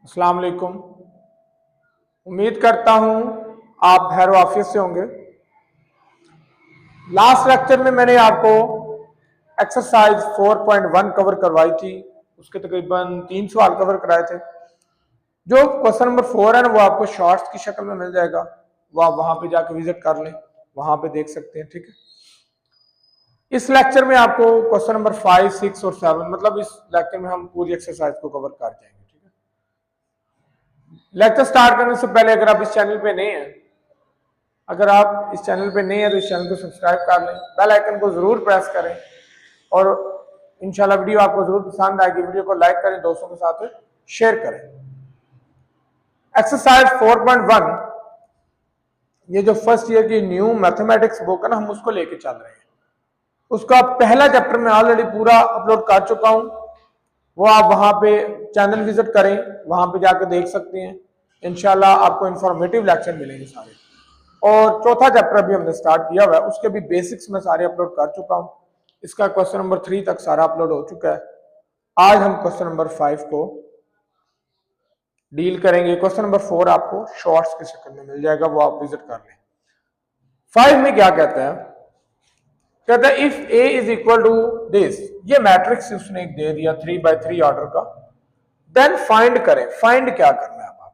अस्सलाम वालेकुम। उम्मीद करता हूं आप खैर वाफियत से होंगे। लास्ट लेक्चर में मैंने आपको एक्सरसाइज 4.1 कवर करवाई थी। उसके तकरीबन 3 सवाल कवर कराए थे। जो क्वेश्चन नंबर 4 है ना, वो आपको शॉर्ट्स की शक्ल में मिल जाएगा। वो आप वहां पे जाकर विजिट कर लें, वहां पे देख सकते हैं। ठीक है, इस लेक्चर में आपको क्वेश्चन नंबर 5, 6 और 7, मतलब इस लेक्चर में हम पूरी एक्सरसाइज को कवर कर जाएंगे। ठीक है, लेक्चर स्टार्ट करने से पहले अगर आप इस चैनल पे नए हैं, अगर आप इस चैनल पे नए हैं तो इस चैनल को सब्सक्राइब कर लें, बेल आइकन को जरूर प्रेस करें और इंशाल्लाह वीडियो आपको जरूर पसंद आएगी। वीडियो को लाइक करें, दोस्तों के साथ शेयर करें। एक्सरसाइज 4.1, ये जो फर्स्ट ईयर की न्यू मैथमेटिक्स बुक है ना, हम उसको लेके चल रहे हैं। उसका पहला चैप्टर मैं ऑलरेडी पूरा अपलोड कर चुका हूं। वो आप वहां पे चैनल विजिट करें, वहां पे जाकर देख सकते हैं। इंशाल्लाह आपको इंफॉर्मेटिव लेक्चर मिलेंगे सारे। और चौथा चैप्टर अभी हमने स्टार्ट किया हुआ है, उसके भी बेसिक्स में सारे अपलोड कर चुका हूं। इसका क्वेश्चन नंबर 3 तक सारा अपलोड हो चुका है। आज हम क्वेश्चन नंबर 5 को डील करेंगे। क्वेश्चन नंबर 4 आपको शॉर्ट्स की शक्ल में मिल जाएगा, वो आप विजिट कर लें। 5 में क्या कहते हैं? कहता है if A is equal to this, ये मैट्रिक्स उसने एक दे दिया 3x3 ऑर्डर का, देन फाइंड करें। फाइंड क्या करना है आपने?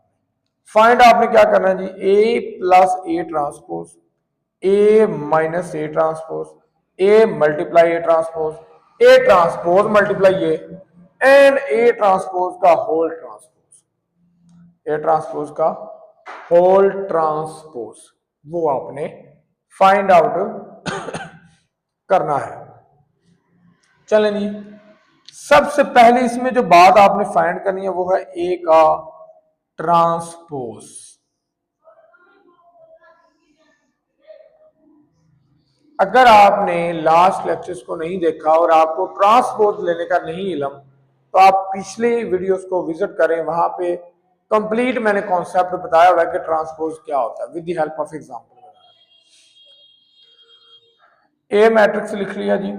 फाइंड आपने क्या करना है जी? A plus A transpose, A minus A transpose, A multiply A transpose, A transpose multiply A, and A transpose का होल ट्रांसपोज, ए ट्रांसपोज का होल ट्रांसपोज, वो आपने फाइंड आउट करना है। चलें जी, सबसे पहले इसमें जो बात आपने फाइंड करनी है वो है ए का ट्रांसपोज। अगर आपने लास्ट लेक्चर्स को नहीं देखा और आपको ट्रांसपोज लेने का नहीं इल्म, तो आप पिछले वीडियोस को विजिट करें। वहां पे कंप्लीट मैंने कॉन्सेप्ट बताया हुआ है कि ट्रांसपोज क्या होता है, with the help of example. A matrix लिख लिया जी,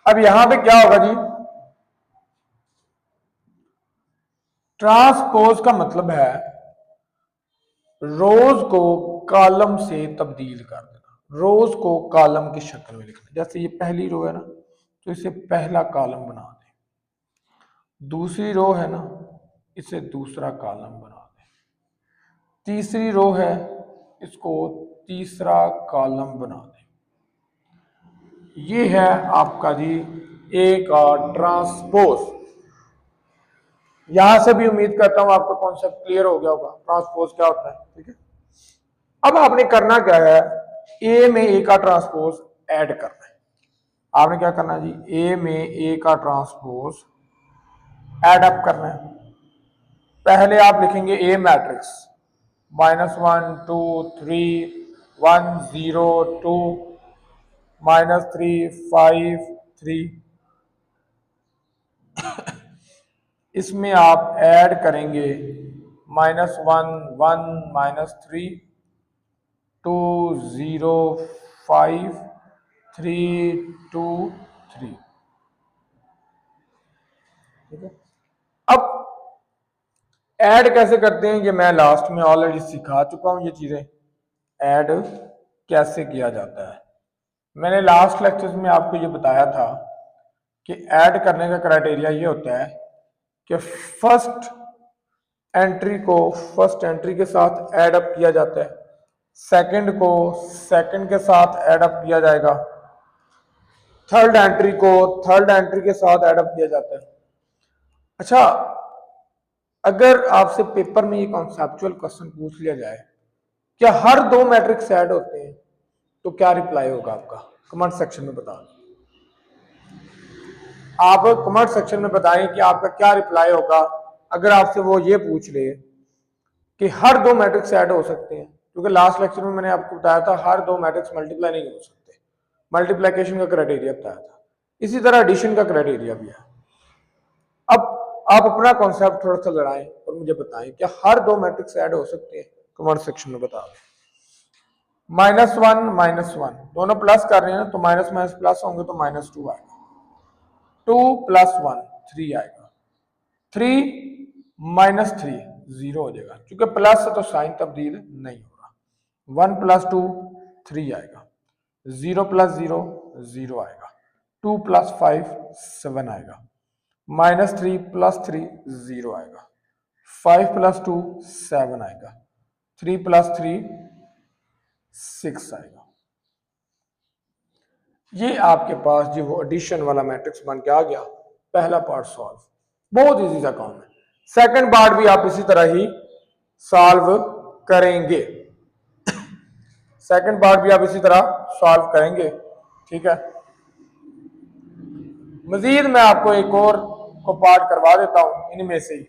अब यहां पे क्या होगा जी? ट्रांसपोज का मतलब है रोज को कॉलम से तब्दील कर देना, रोज को कॉलम की शक्ल में लिखना। जैसे ये पहली रो है ना, तो इसे पहला कॉलम बना दें। दूसरी रो है ना, इसे दूसरा कॉलम बना दें। तीसरी रो है, इसको तीसरा कॉलम बना दें। ये है आपका जी ए का ट्रांसपोज। यहां से भी उम्मीद करता हूं आपका कॉन्सेप्ट क्लियर हो गया होगा, ट्रांसपोज क्या होता है। ठीक है, अब आपने करना क्या है? ए में ए का ट्रांसपोज ऐड करना है। आपने क्या करना है जी? ए में ए का ट्रांसपोज ऐड अप करना है। पहले आप लिखेंगे ए मैट्रिक्स -1 2 3 1 0 2 -3 5 3, इसमें आप ऐड करेंगे -1 1 -3 2 0 5 3 2 3। ठीक है, अब ऐड कैसे करते हैं ये मैं लास्ट में ऑलरेडी सिखा चुका हूं। ये चीजें ऐड कैसे किया जाता है मैंने लास्ट लेक्चर्स में आपको ये बताया था कि ऐड करने का क्राइटेरिया ये होता है कि फर्स्ट एंट्री को फर्स्ट एंट्री के साथ ऐड अप किया जाता है, सेकंड को सेकंड के साथ ऐड अप किया जाएगा, थर्ड एंट्री को थर्ड एंट्री के साथ ऐड अप किया जाता है। अच्छा, अगर आपसे पेपर में ये कॉन्सेप्चुअल क्वेश्चन पूछ लिया जाए, क्या हर 2 मैट्रिक्स ऐड होते हैं, तो क्या रिप्लाई होगा आपका? कमेंट सेक्शन में बताओ। आप कमेंट सेक्शन में बताएं कि आपका क्या रिप्लाई होगा अगर आपसे वो ये पूछ ले कि हर 2 मैट्रिक्स ऐड हो सकते हैं। क्योंकि लास्ट लेक्चर में मैंने आपको बताया था हर 2 मैट्रिक्स मल्टीप्लाई नहीं हो सकते, मल्टीप्लिकेशन का क्राइटेरिया बताया था। इसी तरह एडिशन का क्राइटेरिया भी है। अब आप अपना कॉन्सेप्ट थोड़ा सा लड़ाएं और मुझे बताएं क्या हर 2 मैट्रिक्स ऐड हो सकते हैं? कमेंट सेक्शन में बता दें। -1 दोनों प्लस कर रहे हैं ना, तो माइनस माइनस प्लस होंगे तो -2 आएगा। 2 + 1 3 आएगा। 3 - 3 0 हो जाएगा, क्योंकि प्लस है तो साइन तब्दील नहीं हो रहा। 1 + 2 3 आएगा। 0 + 0 0 आएगा। 2 + 5 7 आएगा। -3 + 3 0 आएगा। 5 + 2 7 आएगा। 3 + 3 6 आएगा। ये आपके पास जो वो एडिशन वाला मैट्रिक्स बन के आ गया। पहला पार्ट सॉल्व, बहुत इजी सा काम है। सेकंड पार्ट भी आप इसी तरह ही सॉल्व करेंगे। सेकंड पार्ट भी आप इसी तरह सॉल्व करेंगे, ठीक है। मजीद मैं आपको एक और को पार्ट करवा देता हूं, इनमें से ही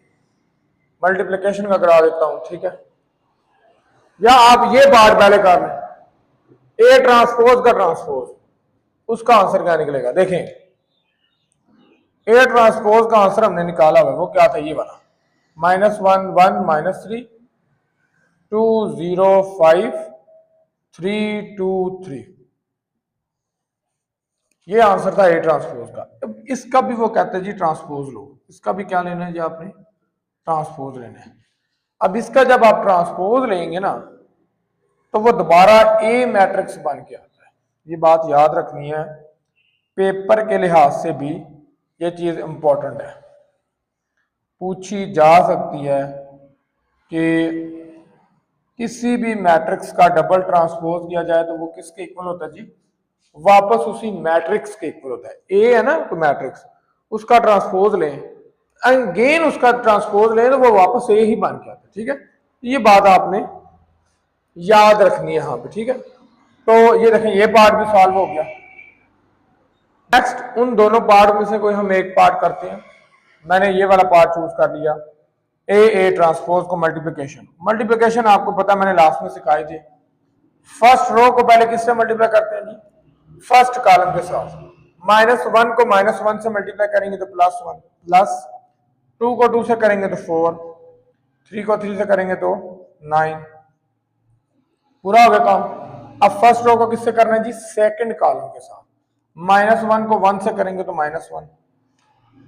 मल्टीप्लिकेशन का करा देता हूं, ठीक है। या आप ये पार्ट पहले कर लें, ए ट्रांसपोज का ट्रांसपोज, उसका आंसर क्या निकलेगा देखें। ए ट्रांसपोज का आंसर हमने निकाला हुआ है, वो क्या था, ये वाला -1 1 -3 2 0 5 3 2 3, ये आंसर था ए ट्रांसपोज का। अब इसका भी वो कहते हैं जी ट्रांसपोज लो, इसका भी क्या लेना है जी आपने, ट्रांसपोज लेना है। अब इसका जब आप ट्रांसपोज लेंगे ना, तो वो दोबारा ए मैट्रिक्स बन के आता है। ये बात याद रखनी है, पेपर के लिहाज से भी ये चीज इंपॉर्टेंट है, पूछी जा सकती है कि किसी भी मैट्रिक्स का डबल ट्रांसपोज किया जाए तो वो किसके इक्वल होता है जी, वापस उसी मैट्रिक्स के इक्वल होता है। ए है ना तो मैट्रिक्स, उसका ट्रांसपोज लें, अगेन उसका ट्रांसपोज लें तो वो वापस ए ही बन के आता है, ठीक है। ये बात आपने याद रखनी है यहाँ पे, ठीक है। तो ये देखें, ये पार्ट भी सॉल्व हो गया। नेक्स्ट उन दोनों पार्ट में से कोई हम एक पार्ट करते हैं। मैंने ये वाला पार्ट चूज कर लिया, ए ट्रांसपोज को मल्टीप्लिकेशन। मल्टीप्लिकेशन आपको पता मैंने लास्ट में सिखाई थी। फर्स्ट रो को पहले किससे मल्टीप्लाई करते हैं जी, फर्स्ट कॉलम के साथ। -1 को -1 से मल्टीप्लाई करेंगे तो +1, प्लस 2 को 2 से करेंगे तो 4, 3 को 3 से करेंगे तो 9। पूरा हो गया काम। अब फर्स्ट रो को किससे करना है जी, सेकंड कॉलम के साथ। -1 को 1 से करेंगे तो -1,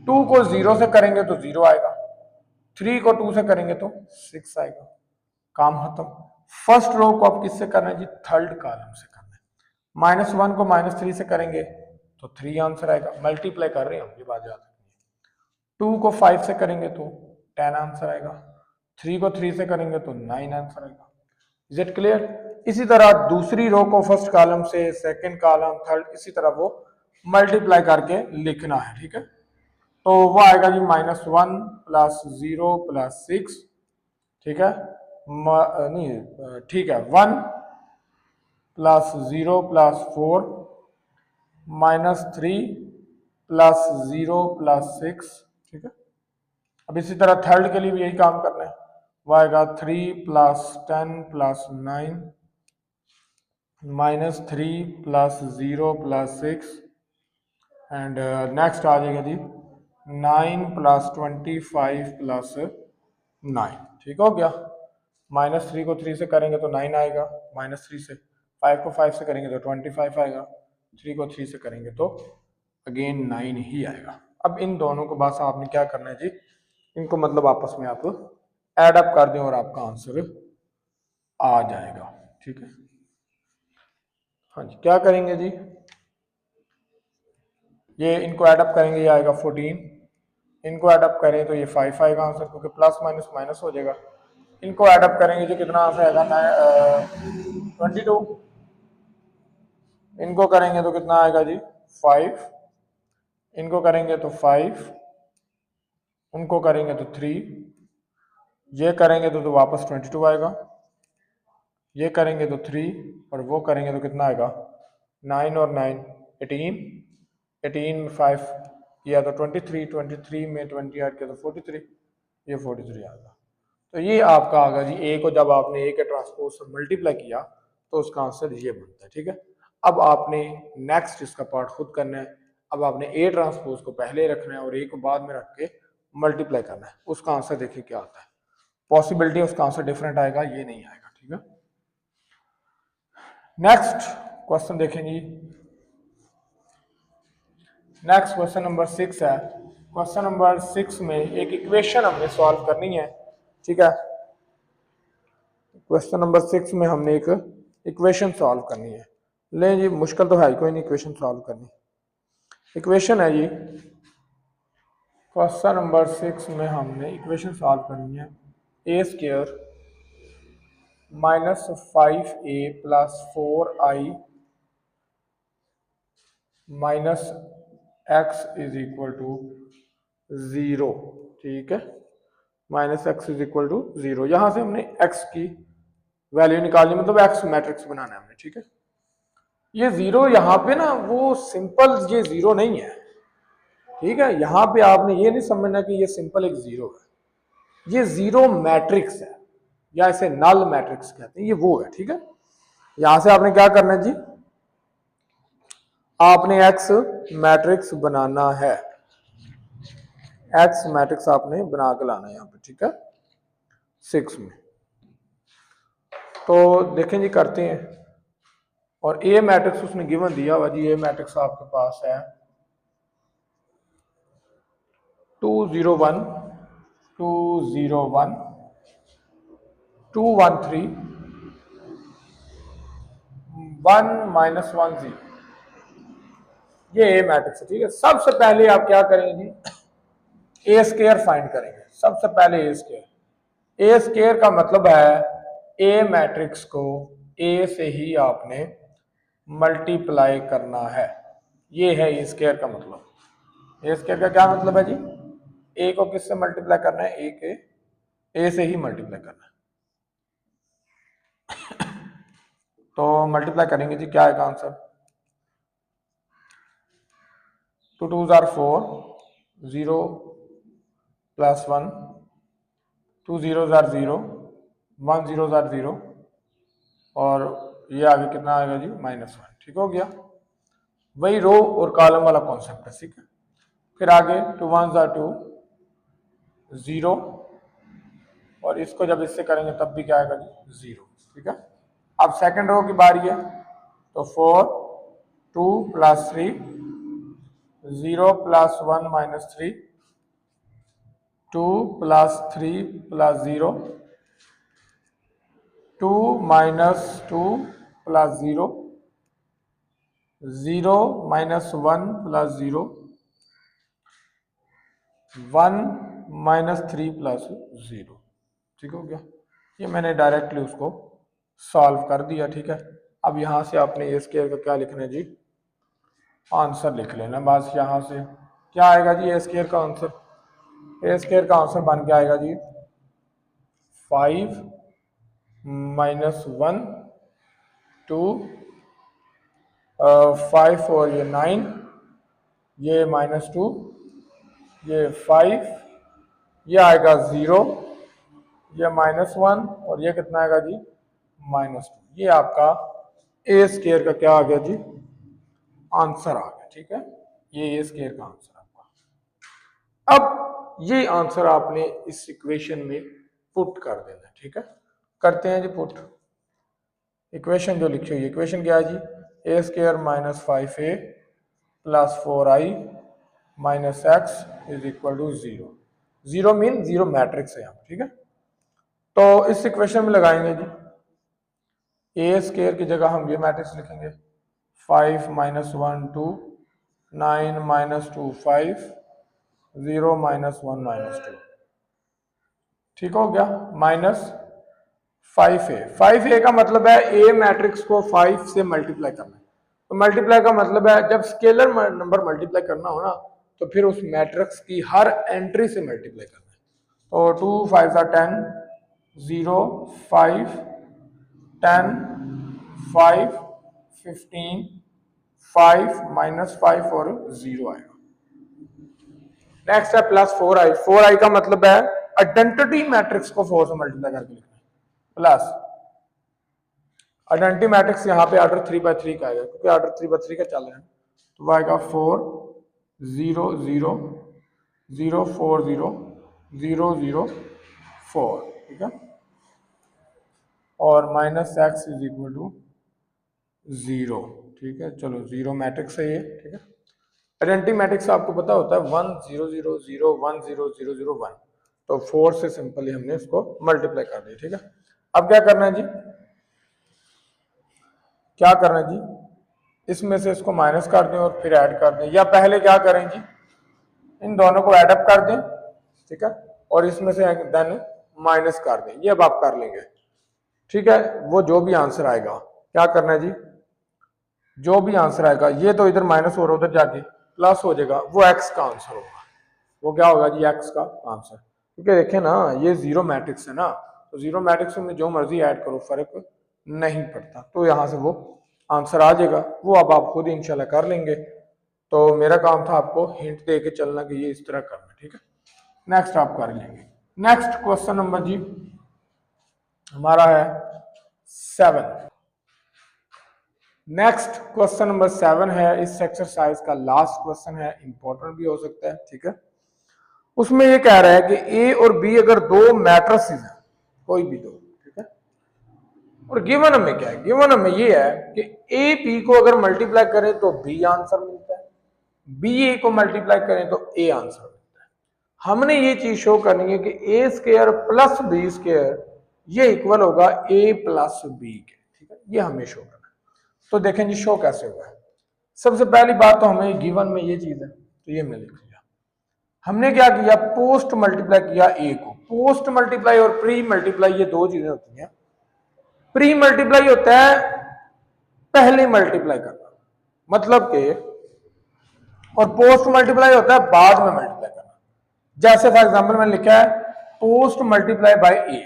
2 को 0 से करेंगे तो 0 आएगा, 3 को 2 से करेंगे तो 6 आएगा। काम खत्म। फर्स्ट रो को अब किससे करना है जी, थर्ड कॉलम से करना है। -1 को -3 से करेंगे तो 3 आंसर आएगा। मल्टीप्लाई कर रहे हैं हम, ये बात याद रखिए। 2 को 5 से करेंगे तो 10 आंसर आएगा। 3 को 3 से करेंगे तो 9 आंसर आएगा। Is it clear. इसी तरह दूसरी रो को फर्स्ट कॉलम से, सेकंड कॉलम, थर्ड, इसी तरह वो मल्टीप्लाई करके लिखना है, ठीक है। तो वो आएगा जी -1 + 0 + 6, ठीक है। नहीं ठीक है, 1 + 0 + 4 -3 + 0 + 6, ठीक है। अब इसी तरह थर्ड के लिए भी यही काम करना है। वो आएगा 3 + 10 + 9 -3 + 0 + 6 एंड नेक्स्ट आ जाएगा जी 9 + 25 + 9, ठीक हो गया। -3 को 3 से करेंगे तो 9 आएगा, -3 से 5 को 5 से करेंगे तो 25 आएगा, 3 को 3 से करेंगे तो अगेन 9 ही आएगा। अब इन दोनों को बस आपने क्या करना है जी, इनको मतलब आपस में आप ऐड अप कर दें और आपका आंसर आ जाएगा, ठीक है। हाँ जी, क्या करेंगे जी, ये इनको ऐडअप करेंगे, ये आएगा 14, इनको ऐडअप करें तो ये 5 आएगा आंसर, क्योंकि प्लस माइनस माइनस हो जाएगा। इनको ऐडअप करेंगे तो कितना आंसर आएगा 22, इनको करेंगे तो कितना आएगा जी 5, इनको करेंगे तो 5, उनको करेंगे तो 3, ये करेंगे तो वापस 22 आएगा, ये करेंगे तो 3 और वो करेंगे तो कितना आएगा 9 और 9 18, 18 में 5 किया तो 23, 23 में 20 ऐड किया तो 43, ये 43 आएगा। तो ये आपका आएगा जी, ए को जब आपने ए के ट्रांसपोज से मल्टीप्लाई किया तो उसका आंसर ये बनता है, ठीक है। अब आपने नेक्स्ट इसका पार्ट खुद करना है। अब आपने ए ट्रांसपोज को पहले रखना है और ए को बाद में रख के मल्टीप्लाई करना है। उसका आंसर देखिए क्या आता है, पॉसिबिलिटी उसका आंसर डिफरेंट आएगा, ये नहीं आएगा, ठीक है। नेक्स्ट क्वेश्चन देखें जी। नेक्स्ट क्वेश्चन नंबर 6 है। क्वेश्चन नंबर 6 में एक इक्वेशन हमने सॉल्व करनी है, ठीक है। क्वेश्चन नंबर 6 में हमने एक इक्वेशन सॉल्व करनी है। ले जी, मुश्किल तो है कोई नहीं इक्वेशन सॉल्व करनी। इक्वेशन है जी, क्वेश्चन नंबर 6 में हमने इक्वेशन सॉल्व करनी है। A square minus 5a plus 4i minus X is equal to 0, ठीक है। Minus X is equal to 0, यहां से हमने x की वैल्यू निकालनी, मतलब x मैट्रिक्स बनाना है हमने, ठीक है। ये 0 यहाँ पे ना वो सिंपल ये 0 नहीं है, ठीक है। यहाँ पे आपने ये नहीं समझना कि ये सिंपल एक 0 है, ये 0 मैट्रिक्स है, या इसे नल मैट्रिक्स कहते हैं, ये वो है, ठीक है। यहां से आपने क्या करना है जी, आपने x मैट्रिक्स बनाना है, x मैट्रिक्स आपने बना के लाना है यहाँ पे, ठीक है। 6 में तो देखें जी, करते हैं। और ए मैट्रिक्स उसने गिवन दिया हुआ जी, ए मैट्रिक्स आपके पास है 2 0 1 2 0 1 2 1 3 1 माइनस 1 0, ये ए मैट्रिक्स है, ठीक है। सबसे पहले आप क्या करेंगे जी, ए स्क्वायर फाइंड करेंगे। सबसे पहले ए स्क्वायर, ए स्क्वायर का मतलब है ए मैट्रिक्स को ए से ही आपने मल्टीप्लाई करना है, ये है ए स्क्वायर का मतलब। ए स्क्वायर का क्या मतलब है जी, ए को किससे मल्टीप्लाई करना है, ए के ए से ही मल्टीप्लाई करना है। तो मल्टीप्लाई करेंगे जी, क्या आएगा answer, 2 2 jar 4, 0 plus 1, 2 0 jar 0, 1 0 jar 0, और ये आगे कितना आएगा जी, -1, ठीक हो गया। वही रो और कॉलम वाला कॉन्सेप्ट है, ठीक है। फिर आगे 2 1 जार 2, 0, और इसको जब इससे करेंगे तब भी क्या आएगा जी, 0, ठीक है। अब सेकंड रो की बारी है, तो 4 2 plus 3, 0 plus 1 minus 3, 2 plus 3 plus 0, 2 minus 2 plus 0, 0 minus 1 plus 0, 1 minus 3 plus 0, ठीक हो गया। ये मैंने डायरेक्टली उसको सॉल्व कर दिया, ठीक है। अब यहाँ से आपने ए स्क्वायर का क्या लिखना है जी, आंसर लिख लेना बस। यहाँ से क्या आएगा जी, ए स्क्वायर का आंसर, ए स्क्वायर का आंसर बन के आएगा जी 5 माइनस 1 2 5 और ये 9, ये -2, ये 5, ये आएगा 0, ये -1, और ये कितना आएगा जी, -2। ये आपका ए स्क्वायर का क्या आ गया जी, आंसर आ गया, ठीक है। ये ए स्क्वायर का आंसर आपका। अब ये आंसर आपने इस इक्वेशन में पुट कर देना, ठीक है। करते हैं जी पुट। इक्वेशन जो लिखी हुई, इक्वेशन क्या है जी, A square minus 5a plus 4i minus X is equal to 0। 0 mean 0 matrix है यहाँ, ठीक है। तो इस इक्वेशन में लगाएंगे जी, ए स्क्वायर की जगह हम ये मैट्रिक्स लिखेंगे, 5 माइनस 1 2, 9 माइनस 2 5, 0 माइनस 1 -2, ठीक हो गया। माइनस 5a, 5a का मतलब है ए मैट्रिक्स को 5 से मल्टीप्लाई करना है। तो मल्टीप्लाई का मतलब है जब स्केलर नंबर मल्टीप्लाई करना हो ना, तो फिर उस मैट्रिक्स की हर एंट्री से मल्टीप्लाई करना है। तो 2 5 10, 0 5 10 5 15 5 -5 और 0 आएगा। नेक्स्ट है प्लस 4i, 4i का मतलब है आइडेंटिटी मैट्रिक्स को 4 से मल्टीप्लाई करके लिखना है, प्लस आइडेंटिटी मैट्रिक्स यहाँ पे ऑर्डर 3/3 का आएगा, क्योंकि ऑर्डर 3/3 का चल रहा है, तो वो आएगा 4 0 0 0 4 0 0 0 4, ठीक है। और minus X is equal to 0, ठीक है। चलो 0 मैट्रिक्स है ये, ठीक है। आइडेंटिटी मैट्रिक्स आपको पता होता है 1 0 0 0 1 0 0 0 1, तो 4 से सिंपली हमने इसको मल्टीप्लाई कर दिया, ठीक है। अब क्या करना है जी, क्या करना है जी, इसमें से इसको माइनस कर दें और फिर ऐड कर दें, या पहले क्या करें जी, इन दोनों को ऐड अप कर दें, ठीक है, और इसमें से देन माइनस कर दें, ये अब आप कर लेंगे, ठीक है। वो जो भी आंसर आएगा, क्या करना है जी, जो भी आंसर आएगा, ये तो इधर माइनस और उधर जाके प्लस हो जाएगा, वो एक्स का आंसर होगा। वो क्या होगा जी, एक्स का आंसर। क्योंकि देखें ना, ये 0 मैट्रिक्स है ना, तो 0 मैट्रिक्स में जो मर्जी ऐड करो फर्क नहीं पड़ता, तो यहां से वो आंसर आ जाएगा। वो अब आप खुद इंशाल्लाह कर लेंगे। तो मेरा काम था आपको हिंट दे के चलना कि ये इस तरह करना, ठीक है। नेक्स्ट आप कर लेंगे। नेक्स्ट क्वेश्चन नंबर जी हमारा है 7। नेक्स्ट क्वेश्चन नंबर 7 है, इस एक्सरसाइज का लास्ट क्वेश्चन है, इंपॉर्टेंट भी हो सकता है, ठीक है। उसमें ये कह रहा है कि ए और बी अगर दो मैट्रिसेस हैं, कोई भी दो, ठीक है, और गिवन हमें क्या है, गिवन हमें ये है कि ए बी को अगर मल्टीप्लाई करें तो बी आंसर मिलता है, बी ए को मल्टीप्लाई करें तो ए आंसर मिलता है। हमने ये चीज शो करनी है कि A square plus B square ये इक्वल होगा ए प्लस बी के, ठीक है, ये हमें शो करना है। तो देखें जी शो कैसे हुआ है। सबसे पहली बात तो हमें गिवन में ये चीज है, तो ये हमने लिख लिया। हमने क्या किया, पोस्ट मल्टीप्लाई किया ए को। पोस्ट मल्टीप्लाई और प्री मल्टीप्लाई ये दो चीजें होती हैं। प्री मल्टीप्लाई होता है पहले मल्टीप्लाई करना, मतलब कि, और पोस्ट मल्टीप्लाई होता है बाद में मल्टीप्लाई करना। जैसे फॉर एग्जांपल मैंने लिखा है पोस्ट मल्टीप्लाई बाय ए,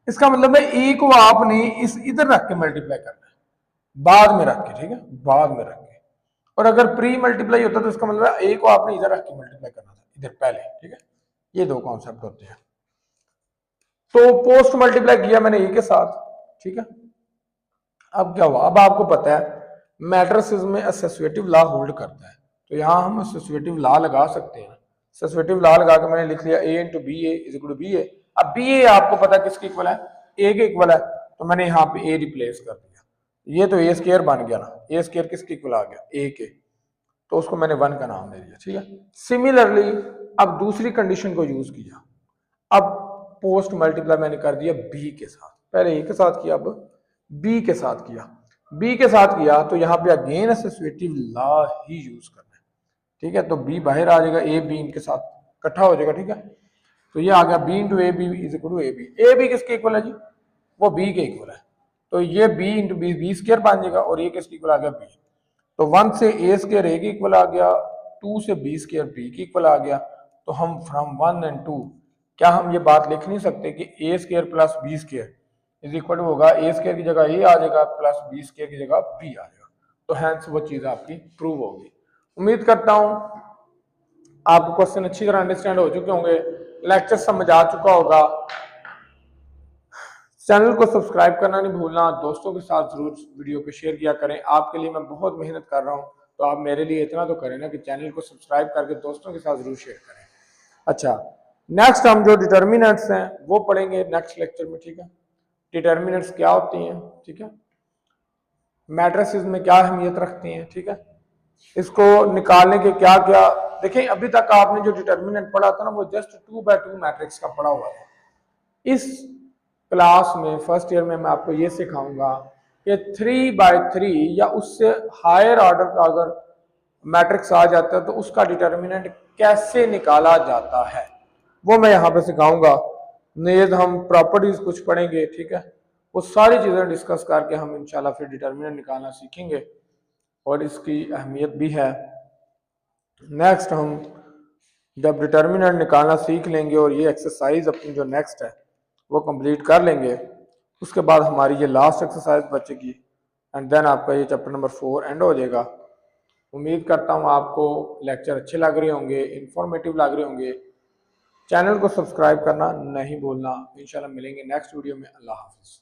इसका मतलब है ए को आपने इस इधर रख के मल्टीप्लाई करना है, बाद में रख के, ठीक है, बाद में रख के। और अगर प्री मल्टीप्लाई होता तो इसका मतलब ए को आपने इधर रख के मल्टीप्लाई करना था, इधर पहले, ठीक है। ये दो कॉन्सेप्ट होते हैं। तो पोस्ट मल्टीप्लाई किया मैंने ए के साथ, ठीक है। अब क्या हुआ, अब आपको पता है मैट्रिसेस में एसोसिएटिव लॉ होल्ड करता है, तो यहां हम एसोसिएटिव लॉ लगा सकते हैं। एसोसिएटिव लॉ लगा के मैंने लिख लिया A into B A is equal to B A. अब बी ए आपको पता है किसके इक्वल है, ए के इक्वल है, तो मैंने यहाँ पे ए रिप्लेस कर दिया। ये तो ए स्क्वायर बन गया ना, ए स्क्वायर किसके इक्वल आ गया, ए के, तो उसको मैंने 1 का नाम दे दिया, ठीक है। सिमिलरली अब दूसरी कंडीशन को यूज किया, अब पोस्ट मल्टीप्लाई मैंने कर दिया बी के साथ, पहले ए के साथ किया, अब बी के साथ किया। बी के साथ किया तो यहाँ पे अगेन एसोसिएटिव लॉ ही यूज करना है, ठीक है। तो बी बाहर आ जाएगा, ए बी इनके साथ इकट्ठा हो जाएगा, ठीक है। तो ये आ गया B into A B is equal to A B. A B किसके इक्वल है जी, वो बी के इक्वल है, तो ये B into B, B square बन जाएगा, और ये किसके इक्वल आ गया, बी। तो 1 से ए स्क्वायर ए के इक्वल आ गया, 2 से बी स्क्वायर बी के इक्वल आ गया। तो हम फ्रॉम 1 एंड 2 क्या हम ये बात लिख नहीं सकते कि A square plus B square is equal to होगा ए स्क्वायर की जगह ए आ जाएगा प्लस बी स्क्वायर की जगह बी आ जाएगा। तो हैंस वो चीज आपकी प्रूव होगी। उम्मीद करता हूं आपको क्वेश्चन अच्छी तरह अंडरस्टैंड हो चुके होंगे, लेक्चर समझ आ चुका होगा। चैनल को सब्सक्राइब करना नहीं भूलना, दोस्तों के साथ जरूर वीडियो को शेयर किया करें। आपके लिए मैं बहुत मेहनत कर रहा हूं, तो आप मेरे लिए इतना तो करें ना कि चैनल को सब्सक्राइब करके दोस्तों के साथ जरूर शेयर करें। अच्छा, नेक्स्ट हम जो डिटर्मिनेंट्स हैं वो पढ़ेंगे नेक्स्ट लेक्चर में, ठीक है। डिटर्मिनेंट्स क्या होती हैं, ठीक है, मैट्रिसेस में क्या अहमियत रखती हैं, ठीक है, इसको निकालने के क्या क्या। देखें अभी तक आपने जो डिटर्मिनेंट पढ़ा था ना वो जस्ट 2x2 मैट्रिक्स का पढ़ा हुआ था। इस क्लास में फर्स्ट ईयर में मैं आपको ये सिखाऊंगा कि 3x3 या उससे हायर ऑर्डर का अगर मैट्रिक्स आ जाता है तो उसका डिटर्मिनेंट कैसे निकाला जाता है, वो मैं यहाँ पे सिखाऊंगा। नेज हम प्रॉपर्टीज कुछ पढ़ेंगे, ठीक है, वो सारी चीजें डिस्कस करके हम इंशाल्लाह फिर डिटर्मिनेंट निकालना सीखेंगे, और इसकी अहमियत भी है। नेक्स्ट हम जब डिटर्मिनेंट निकालना सीख लेंगे और ये एक्सरसाइज अपनी जो नेक्स्ट है वो कंप्लीट कर लेंगे, उसके बाद हमारी ये लास्ट एक्सरसाइज बचेगी, एंड देन आपका ये चैप्टर नंबर 4 एंड हो जाएगा। उम्मीद करता हूँ आपको लेक्चर अच्छे लग रहे होंगे, इंफॉर्मेटिव लग रहे होंगे। चैनल को सब्सक्राइब करना नहीं भूलना। इंशाल्लाह मिलेंगे नेक्स्ट वीडियो में। अल्लाह हाफिज़।